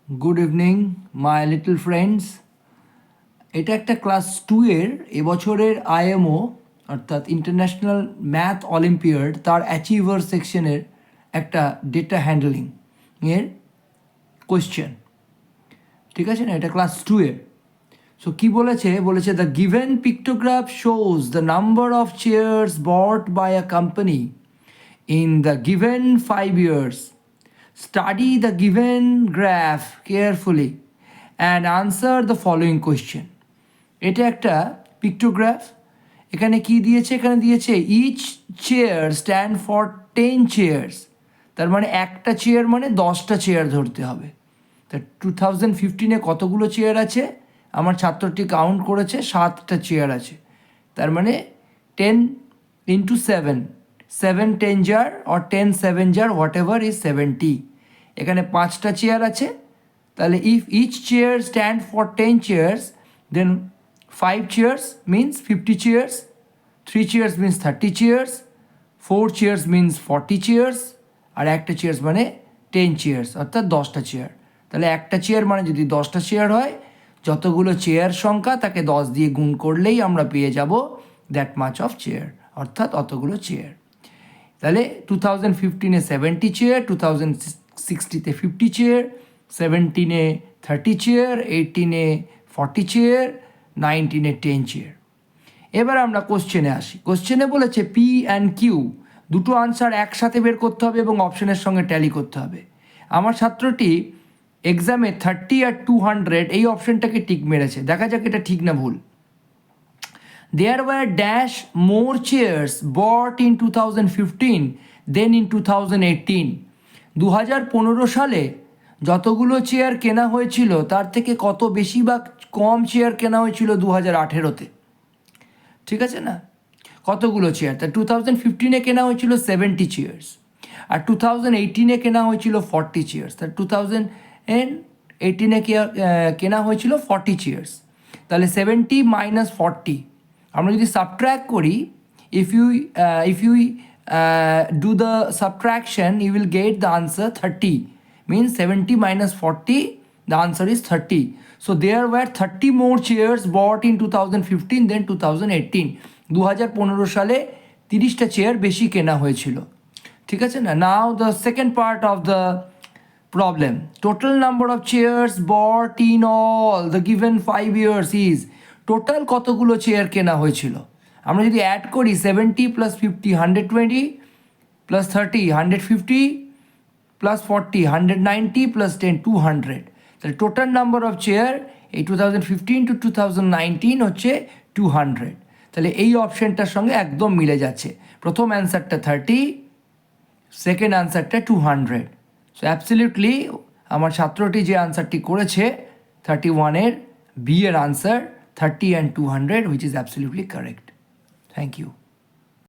Good evening my little friends. এটা একটা class 2 এর এবছরের আইএমও অর্থাৎ ইন্টারন্যাশনাল ম্যাথ অলিম্পিয়াড তার অ্যাচিভার সেকশনের একটা ডেটা হ্যান্ডলিং এর কোয়েশ্চেন, ঠিক আছে না? এটা ক্লাস 2 এর। সো কী বলেছে the given pictograph shows the number of chairs bought by a company in the given 5 years. Study the given graph carefully and answer the following question. এটা একটা পিক্টোগ্রাফ। এখানে কি দিয়েছে? এখানে দিয়েছে each chair stand for 10 chairs. তার মানে একটা চেয়ার মানে 10টা চেয়ার ধরতে হবে। তা 2015-এ কতগুলো চেয়ার আছে? আমার ছাত্রটি কাউন্ট করেছে 7টা চেয়ার আছে। তার মানে 10 into 7 10 jar or 10 7 jar whatever is 70। এখানে 5টা চেয়ার আছে, তাহলে if each chair stand for 10 chairs then 5 chairs means 50 chairs, 3 chairs means 30 chairs, 4 chairs means 40 chairs আর একটা চেয়ার মানে 10 chairs অর্থাৎ 10টা চেয়ার। তাহলে একটা চেয়ার মানে যদি 10টা চেয়ার হয়, যতগুলো চেয়ার সংখ্যা তাকে 10 দিয়ে গুণ করলেই আমরা পেয়ে যাব দ্যাট মাচ অফ চেয়ার, অর্থাৎ অতগুলো চেয়ার। তাহলে 2015-এ 70 চেয়ার, 2016-তে 50 চেয়ার, 17-এ 30 চেয়ার, 18-এ 40 চেয়ার, 19-এ 10 চেয়ার। এবার আমরা কোশ্চেনে আসি। কোশ্চেনে বলেছে পি অ্যান্ড কিউ দুটো আনসার একসাথে বের করতে হবে এবং অপশনের সঙ্গে ট্যালি করতে হবে। আমার ছাত্রটি এক্সামে 30 আর 200 এই অপশনটাকে টিক মেরেছে। দেখা যাক এটা ঠিক না ভুল। There were dash more chairs bought in 2015 than in 2018. 2015 সালে যতগুলো চেয়ার কেনা হয়েছিল তার থেকে কত বেশি বা কম চেয়ার কেনা হয়েছিল 2018-তে, ঠিক আছে না? কতগুলো চেয়ার? তা 2015-এ কেনা হয়েছিল 70 চেয়ার্স আর 2018-এ কেনা হয়েছিল 40 চেয়ার্স। তা 2018-এ কেনা হয়েছিল 40 চেয়ার্স। তাহলে 70 minus 40 আমরা যদি সাবট্র্যাক্ট করি, if you do the subtraction you will get the answer 30, means 70 minus 40 the answer is 30. So there were 30 more chairs bought in 2015 than 2018. 2015 সালে 30টা চেয়ার বেশি কেনা হয়েছিল, ঠিক আছে না? Now the second part of the problem, total number of chairs bought in all the given 5 years is, total কতগুলো chair কেনা হয়েছিল? আমরা যদি অ্যাড করি 70 + 50 120 + 30 150 + 40 190 + 10 200। তাহলে টোটাল নাম্বার অফ চেয়ার এই 2015 to 2019 হচ্ছে 200। তাহলে এই অপশানটার সঙ্গে একদম মিলে যাচ্ছে। প্রথম অ্যান্সারটা 30, সেকেন্ড অ্যান্সারটা 200। সো অ্যাবসলিউটলি আমার ছাত্রটি যে আনসারটি করেছে 31-এর বি এর answer 30 and 200, which is absolutely correct. Thank you.